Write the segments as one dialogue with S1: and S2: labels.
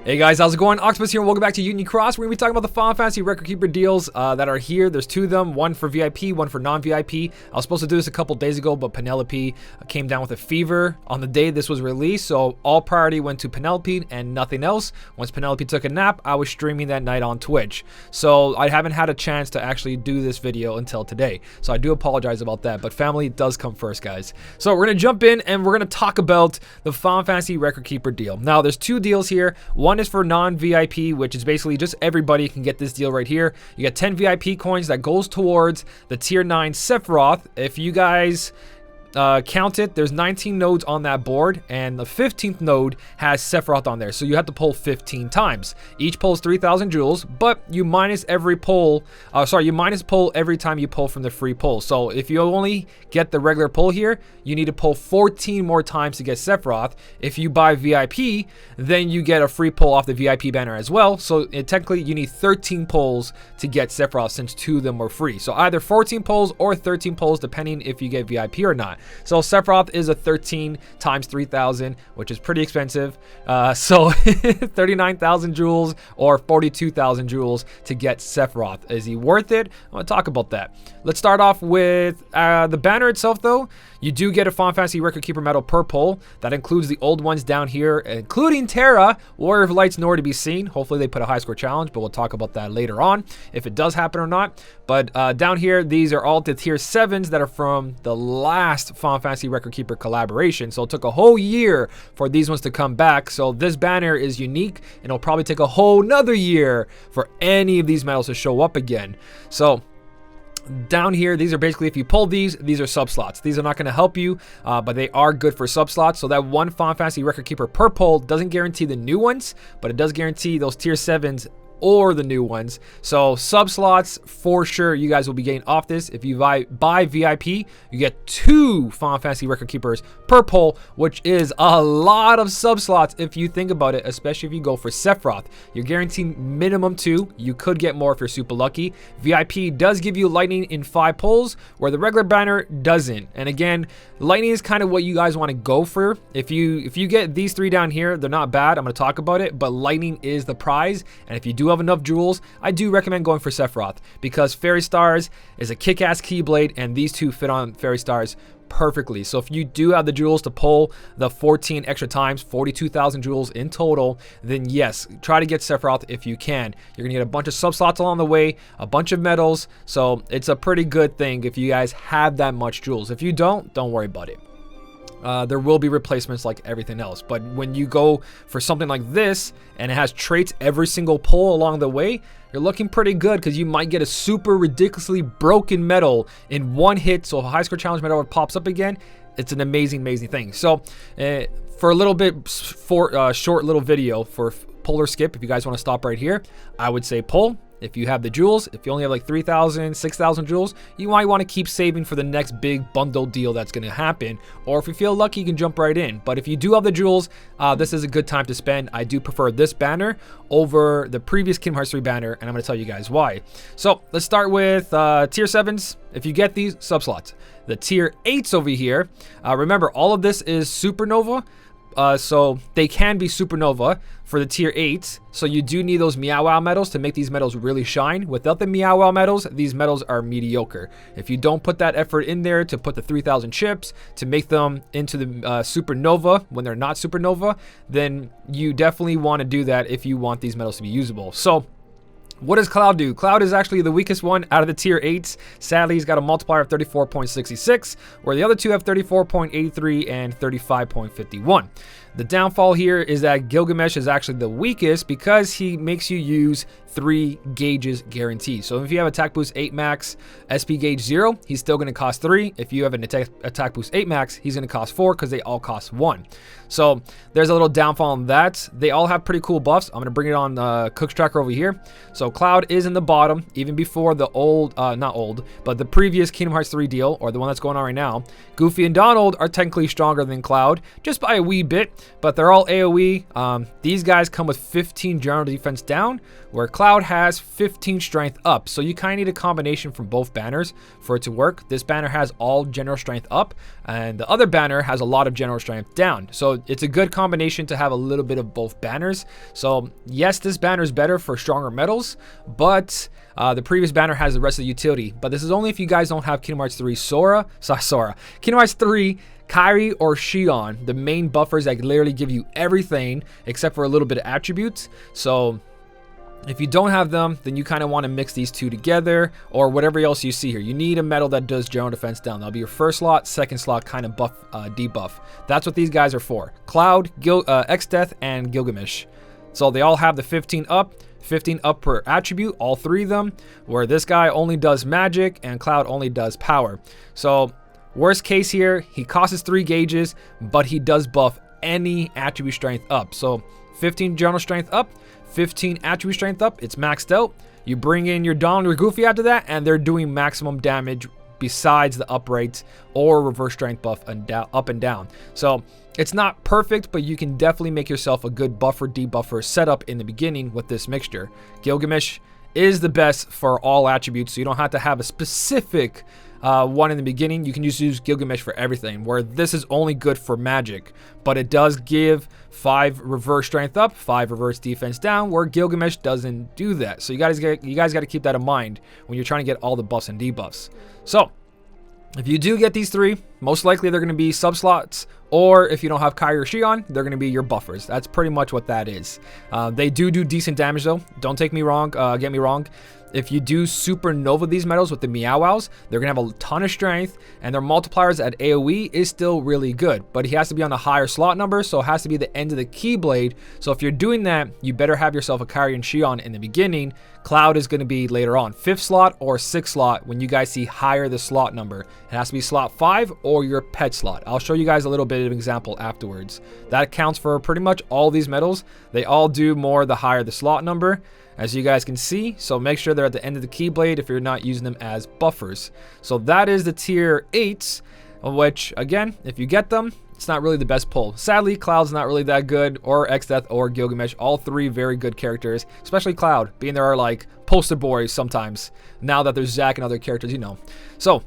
S1: Hey guys, how's it going? Octopus here and welcome back to Union Cross. We're going to be talking about the Final Fantasy Record Keeper deals that are here. There's two of them, one for VIP, one for non-VIP. I was supposed to do this a couple days ago, but Penelope came down with a fever on the day this was released, so all priority went to Penelope and nothing else. Once Penelope took a nap, I was streaming that night on Twitch. So I haven't had a chance to actually do this video until today. So I do apologize about that, but family does come first, guys. So we're going to jump in and we're going to talk about the Final Fantasy Record Keeper deal. Now, there's two deals here. One is for non-VIP, which is basically just everybody can get this deal right here. You get 10 VIP coins that goes towards the tier 9 Sephiroth. If you guys count it, there's 19 nodes on that board, and the 15th node has Sephiroth on there, so you have to pull 15 times. Each pull is 3,000 jewels, but you minus every pull, you minus pull every time you pull from the free pull. So if you only get the regular pull here, you need to pull 14 more times to get Sephiroth. If you buy VIP, then you get a free pull off the VIP banner as well, so technically you need 13 pulls to get Sephiroth, since 2 of them were free. So either 14 pulls or 13 pulls, depending if you get VIP or not. So Sephiroth is a 13 times 3,000, which is pretty expensive. So 39,000 jewels or 42,000 jewels to get Sephiroth. Is he worth it? I want to talk about that. Let's start off with the banner itself, though. You do get a Final Fantasy Record Keeper medal per pull. That includes the old ones down here, including Terra, Warrior of Light's nowhere to be seen. Hopefully they put a high score challenge, but we'll talk about that later on, if it does happen or not. But down here, these are all the tier 7s that are from the last Final Fantasy Record Keeper collaboration. So it took a whole year for these ones to come back. So this banner is unique, and it'll probably take a whole nother year for any of these medals to show up again. So down here, these are basically, if you pull these are sub slots. These are not going to help you, but they are good for sub slots. So that one Final Fantasy Record Keeper per pull doesn't guarantee the new ones, but it does guarantee those tier 7s or the new ones. So sub slots for sure you guys will be getting off this. If you buy VIP, you get 2 Final Fantasy Record Keepers per pull, which is a lot of sub slots if you think about it, especially if you go for Sephiroth. You're guaranteed minimum 2. You could get more if you're super lucky. VIP does give you lightning in 5 pulls, where the regular banner doesn't. And again, lightning is kind of what you guys want to go for. If you get these 3 down here, they're not bad. I'm going to talk about it, but lightning is the prize. And if you do have enough jewels, I do recommend going for Sephiroth, because Fairy Stars is a kick-ass Keyblade, and these two fit on Fairy Stars perfectly. So if you do have the jewels to pull the 14 extra times, 42,000 jewels in total, then yes, try to get Sephiroth if you can. You're gonna get a bunch of sub slots along the way, a bunch of medals, so it's a pretty good thing if you guys have that much jewels. If you don't worry about it. There will be replacements like everything else, but when you go for something like this and it has traits every single pull along the way, you're looking pretty good, because you might get a super ridiculously broken medal in one hit. So if a high score challenge medal pops up again, it's an amazing thing. So for a little bit short little video for pull or skip, if you guys want to stop right here, I would say pull. If you have the jewels, if you only have like 3,000, 6,000 jewels, you might want to keep saving for the next big bundle deal that's going to happen. Or if you feel lucky, you can jump right in. But if you do have the jewels, this is a good time to spend. I do prefer this banner over the previous Kingdom Hearts 3 banner, and I'm going to tell you guys why. So let's start with tier 7s. If you get these, sub slots. The tier 8s over here, remember, all of this is Supernova. So they can be Supernova for the tier 8s. So you do need those Meow Wow medals to make these medals really shine. Without the Meow Wow medals, these medals are mediocre. If you don't put that effort in there to put the 3,000 chips to make them into the Supernova when they're not Supernova, then you definitely want to do that if you want these medals to be usable. So what does Cloud do? Cloud is actually the weakest one out of the tier 8s. Sadly, he's got a multiplier of 34.66, where the other two have 34.83 and 35.51. The downfall here is that Gilgamesh is actually the weakest, because he makes you use 3 gauges guaranteed. So if you have attack boost 8 max, SP gauge 0, he's still going to cost 3. If you have an attack boost 8 max, he's going to cost 4, because they all cost 1. So there's a little downfall on that. They all have pretty cool buffs. I'm going to bring it on Cook's Tracker over here. So Cloud is in the bottom, even before the but the previous Kingdom Hearts 3 deal, or the one that's going on right now. Goofy and Donald are technically stronger than Cloud, just by a wee bit. but they're all AoE. These guys come with 15 general defense down, where Cloud has 15 strength up. So you kind of need a combination from both banners for it to work. This banner has all general strength up, and the other banner has a lot of general strength down. So it's a good combination to have a little bit of both banners. So yes, this banner is better for stronger metals, but the previous banner has the rest of the utility. But this is only if you guys don't have Kingdom Hearts 3 Kingdom Hearts 3 Kairi or Xion, the main buffers that literally give you everything except for a little bit of attributes. So if you don't have them, then you kind of want to mix these two together, or whatever else you see here. You need a medal that does general defense down. That'll be your first slot, second slot kind of buff, debuff. That's what these guys are for. Cloud, X-Death, and Gilgamesh. So they all have the 15 up per attribute, all three of them, where this guy only does magic and Cloud only does power. So worst case here, he costs 3 gauges, but he does buff any attribute strength up. So 15 general strength up, 15 attribute strength up, it's maxed out. You bring in your Donald or Goofy after that, and they're doing maximum damage besides the upright or reverse strength buff and up and down. So it's not perfect, but you can definitely make yourself a good buffer debuffer setup in the beginning with this mixture. Gilgamesh is the best for all attributes, so you don't have to have a specific one in the beginning. You can just use Gilgamesh for everything, where this is only good for magic, but it does give 5 reverse strength up, 5 reverse defense down, where Gilgamesh doesn't do that. So you guys got to keep that in mind when you're trying to get all the buffs and debuffs. So if you do get these 3, most likely they're going to be sub slots, or if you don't have Kairi or Xion, they're going to be your buffers. That's pretty much what that is. They do decent damage though. Don't get me wrong. If you do supernova these medals with the Meow Wows, they're going to have a ton of strength, and their multipliers at AoE is still really good. But he has to be on a higher slot number, so it has to be the end of the Keyblade. So if you're doing that, you better have yourself a Kairi and Xion in the beginning. Cloud is going to be later on, 5th slot or 6th slot when you guys see higher the slot number. It has to be slot 5 or your pet slot. I'll show you guys a little bit of an example afterwards. That accounts for pretty much all these medals. They all do more the higher the slot number, as you guys can see. So make sure they're at the end of the Keyblade if you're not using them as buffers. So that is the tier 8s, which again, if you get them, it's not really the best pull. Sadly, Cloud's not really that good, or X-Death or Gilgamesh. All 3 very good characters, especially Cloud, being there are like poster boys sometimes, now that there's Zack and other characters, you know. So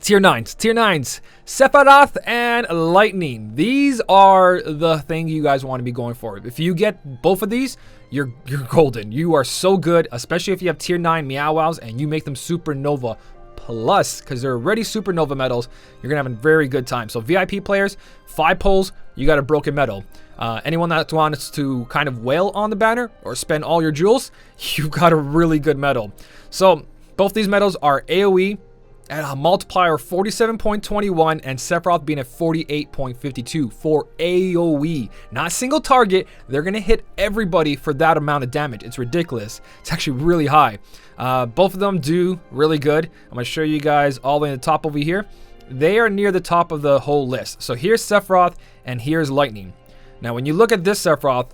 S1: tier 9s, Sephiroth and Lightning. These are the thing you guys want to be going for. If you get both of these, you're golden. You are so good, especially if you have tier 9 Meow Wows and you make them Supernova Plus, because they're already Supernova medals. You're gonna have a very good time. So VIP players, 5 pulls, you got a broken medal. Anyone that wants to kind of wail on the banner or spend all your jewels, you've got a really good medal. So both these medals are AoE at a multiplier of 47.21, and Sephiroth being at 48.52 for AoE. Not single target. They're going to hit everybody for that amount of damage. It's ridiculous. It's actually really high. Both of them do really good. I'm going to show you guys all the way at the top over here. They are near the top of the whole list. So here's Sephiroth and here's Lightning. Now when you look at this Sephiroth,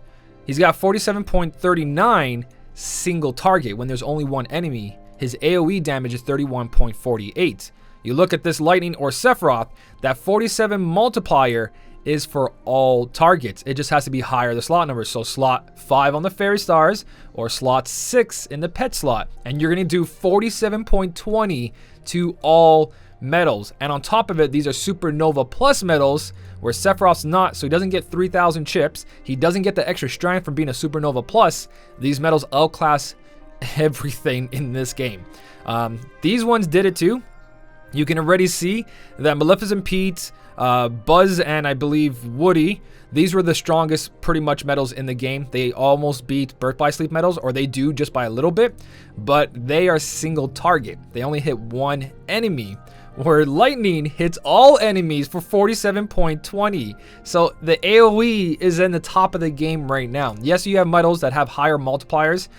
S1: he's got 47.39 single target when there's only one enemy. His AoE damage is 31.48. You look at this Lightning or Sephiroth, that 47 multiplier is for all targets. It just has to be higher the slot number. So slot 5 on the Fairy Stars or slot 6 in the pet slot. And you're going to do 47.20 to all medals. And on top of it, these are Supernova Plus medals, where Sephiroth's not, so he doesn't get 3,000 chips. He doesn't get the extra strength from being a Supernova Plus. These medals outclass everything in this game. These ones did it too. You can already see that Maleficent Pete, Buzz, and I believe Woody, these were the strongest pretty much medals in the game. They almost beat Birth by Sleep medals, or they do just by a little bit, but they are single target. They only hit one enemy, where Lightning hits all enemies for 47.20. So the AoE is in the top of the game right now. Yes, you have medals that have higher multipliers,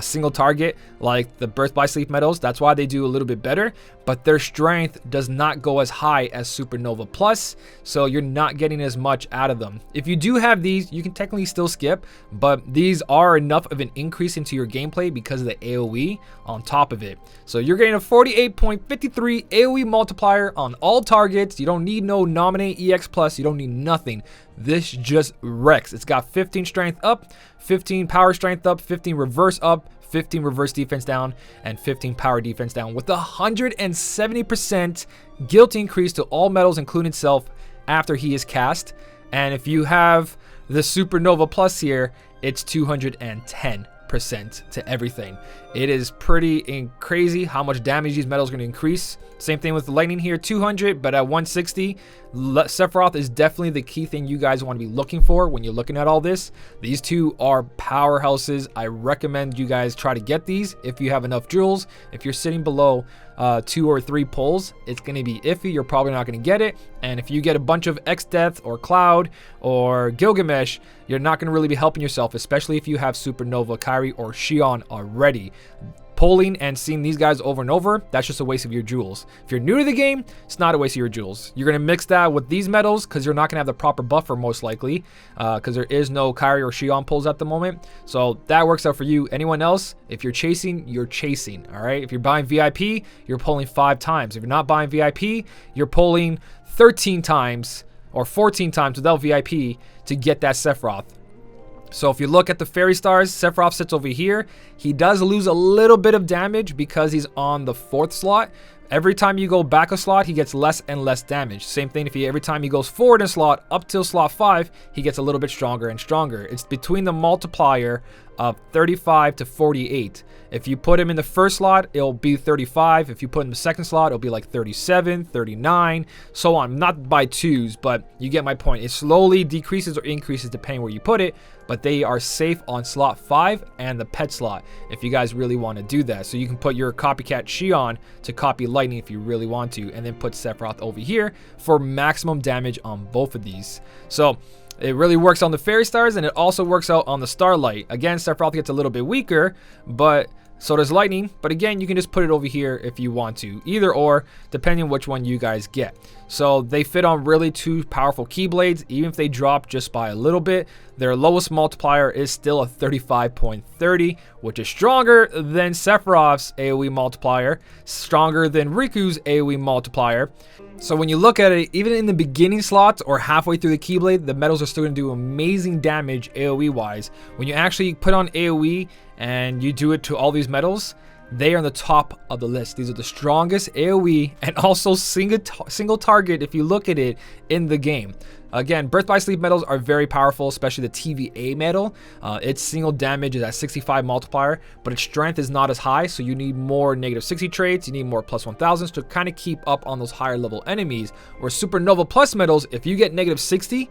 S1: single target, like the Birth by Sleep medals. That's why they do a little bit better, but their strength does not go as high as Supernova Plus, so you're not getting as much out of them. If you do have these, you can technically still skip, but these are enough of an increase into your gameplay because of the AoE on top of it. So you're getting a 48.53 AoE multiplier multiplier on all targets. You don't need no Nominate EX Plus. You don't need nothing. This just wrecks. It's got 15 strength up, 15 power strength up, 15 reverse up, 15 reverse defense down, and 15 power defense down with 170% guilt increase to all medals, including self, after he is cast. And if you have the Supernova Plus here, it's 210% to everything. It is pretty crazy how much damage these medals are going to increase. Same thing with the lightning here, 200, but at 160, Sephiroth is definitely the key thing you guys want to be looking for when you're looking at all this. These two are powerhouses. I recommend you guys try to get these if you have enough jewels. If you're sitting below 2 or 3 pulls, it's going to be iffy. You're probably not going to get it. And if you get a bunch of X-Death or Cloud or Gilgamesh, you're not going to really be helping yourself, especially if you have Supernova, Kairi, or Xion already. Pulling and seeing these guys over and over, that's just a waste of your jewels. If you're new to the game, it's not a waste of your jewels. You're going to mix that with these medals because you're not going to have the proper buffer most likely, because there is no Kairi or Xion pulls at the moment. So that works out for you. Anyone else, if you're chasing, you're chasing. All right. If you're buying VIP, you're pulling 5 times. If you're not buying VIP, you're pulling 13 times or 14 times without VIP to get that Sephiroth. So if you look at the fairy stars, Sephiroth sits over here. He does lose a little bit of damage because he's on the 4th slot. Every time you go back a slot, he gets less and less damage. Same thing if every time he goes forward in slot up till slot 5, he gets a little bit stronger and stronger. It's between the multiplier of 35 to 48. If you put him in the first slot, it'll be 35. If you put him in the second slot, it'll be like 37, 39, so on. Not by 2s, but you get my point. It slowly decreases or increases depending where you put it, but they are safe on slot 5 and the pet slot if you guys really want to do that. So you can put your copycat Xion to copy lightning if you really want to, and then put Sephiroth over here for maximum damage on both of these. So it really works on the fairy stars, and it also works out on the starlight. Again, Sephiroth gets a little bit weaker, but so does lightning. But again, you can just put it over here if you want to, either or, depending on which one you guys get. So they fit on really 2 powerful keyblades. Even if they drop just by a little bit, their lowest multiplier is still a 35.30, which is stronger than Sephiroth's AoE multiplier, stronger than Riku's AoE multiplier. So when you look at it, even in the beginning slots or halfway through the Keyblade, the medals are still going to do amazing damage AoE wise. When you actually put on AoE and you do it to all these medals, they are on the top of the list. These are the strongest AoE and also single target if you look at it in the game. Again, Birth by Sleep medals are very powerful, especially the TVA medal. Its single damage is at 65 multiplier, but its strength is not as high, so you need more -60 traits, you need more +1000s to kind of keep up on those higher level enemies. Where Supernova Plus medals, if you get -60,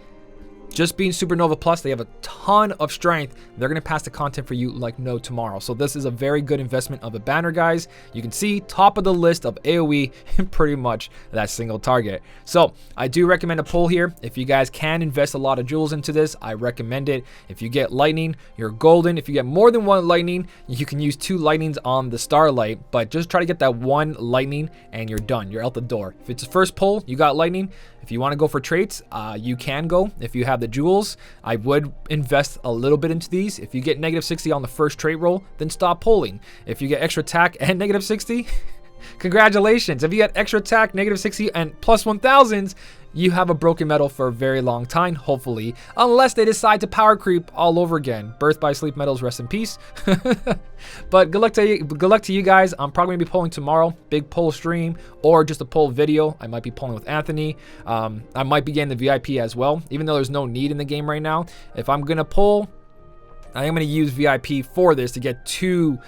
S1: just being Supernova Plus, they have a ton of strength. They're going to pass the content for you like no tomorrow. So this is a very good investment of a banner, guys. You can see top of the list of AoE and pretty much that single target. So I do recommend a pull here. If you guys can invest a lot of jewels into this, I recommend it. If you get lightning, you're golden. If you get more than 1 lightning, you can use 2 lightnings on the starlight, but just try to get that 1 lightning and you're done. You're out the door. If it's the first pull, you got lightning. If you want to go for traits, you can go. If you have the jewels, I would invest a little bit into these. If you get -60 on the first trait roll, then stop pulling. If you get extra attack and -60, congratulations. If you get extra attack, -60, and +1000s, you have a broken medal for a very long time, hopefully, unless they decide to power creep all over again. Birth by Sleep medals, rest in peace. But good luck to you guys. I'm probably gonna be pulling tomorrow, big pull stream, or just a pull video. I might be pulling with Anthony. I might be getting the VIP as well, even though there's no need in the game right now. If I'm gonna pull, I am gonna use VIP for this to get 2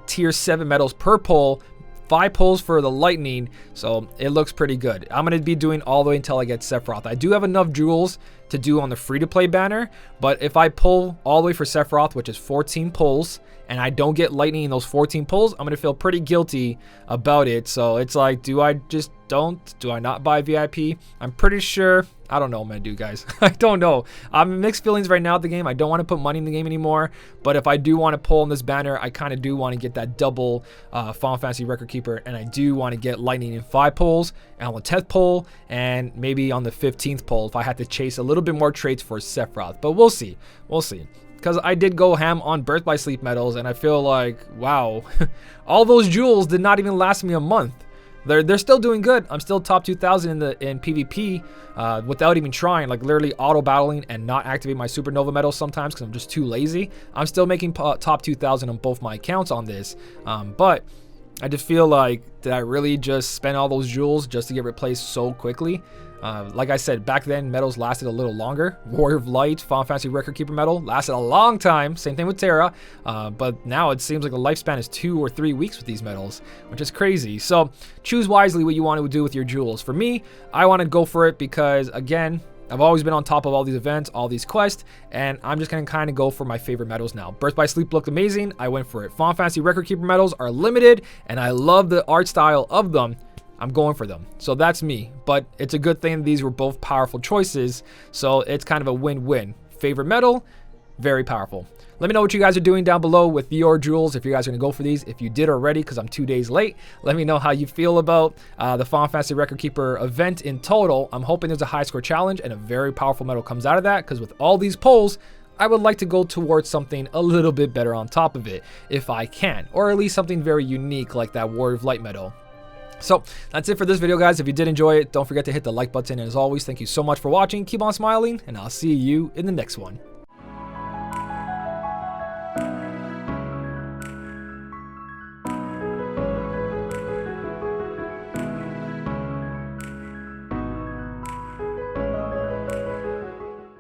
S1: tier 7 medals per pull. 5 pulls for the lightning, so it looks pretty good. I'm going to be doing all the way until I get Sephiroth. I do have enough jewels to do on the free-to-play banner, but if I pull all the way for Sephiroth, which is 14 pulls, and I don't get lightning in those 14 pulls, I'm going to feel pretty guilty about it. So it's like, do I not buy VIP? I'm pretty sure. I don't know what I'm going to do, guys. I don't know. I'm in mixed feelings right now at the game. I don't want to put money in the game anymore, but if I do want to pull in this banner, I kind of do want to get that double Final Fantasy record keeper, and I do want to get lightning in 5 pulls, and on the 10th pull, and maybe on the 15th pull if I had to chase a little bit more traits for Sephiroth. But we'll see. We'll see. Because I did go ham on Birth by Sleep medals, and I feel like, wow, all those jewels did not even last me a month. they're still doing good. I'm still top 2,000 in PvP without even trying, like literally auto battling and not activate my supernova medals sometimes because I'm just too lazy. I'm still making top 2,000 on both my accounts on this, but I just feel like, did I really just spend all those jewels just to get replaced so quickly? Like I said, back then medals lasted a little longer. Warrior of Light, Final Fantasy Record Keeper medal lasted a long time. Same thing with Terra, but now it seems like the lifespan is 2 or 3 weeks with these medals, which is crazy. So choose wisely what you want to do with your jewels. For me, I want to go for it because, again, I've always been on top of all these events, all these quests, and I'm just going to kind of go for my favorite medals now. Birth by Sleep looked amazing. I went for it. Final Fantasy Record Keeper medals are limited, and I love the art style of them. I'm going for them. So that's me. But it's a good thing these were both powerful choices, so it's kind of a win-win. Favorite medal, very powerful. Let me know what you guys are doing down below with your jewels, if you guys are going to go for these. If you did already, because I'm 2 days late, let me know how you feel about the Final Fantasy Record Keeper event in total. I'm hoping there's a high score challenge and a very powerful medal comes out of that, because with all these polls, I would like to go towards something a little bit better on top of it, if I can. Or at least something very unique like that Warrior of Light medal. So that's it for this video, guys. If you did enjoy it, don't forget to hit the like button. And as always, thank you so much for watching. Keep on smiling, and I'll see you in the next one.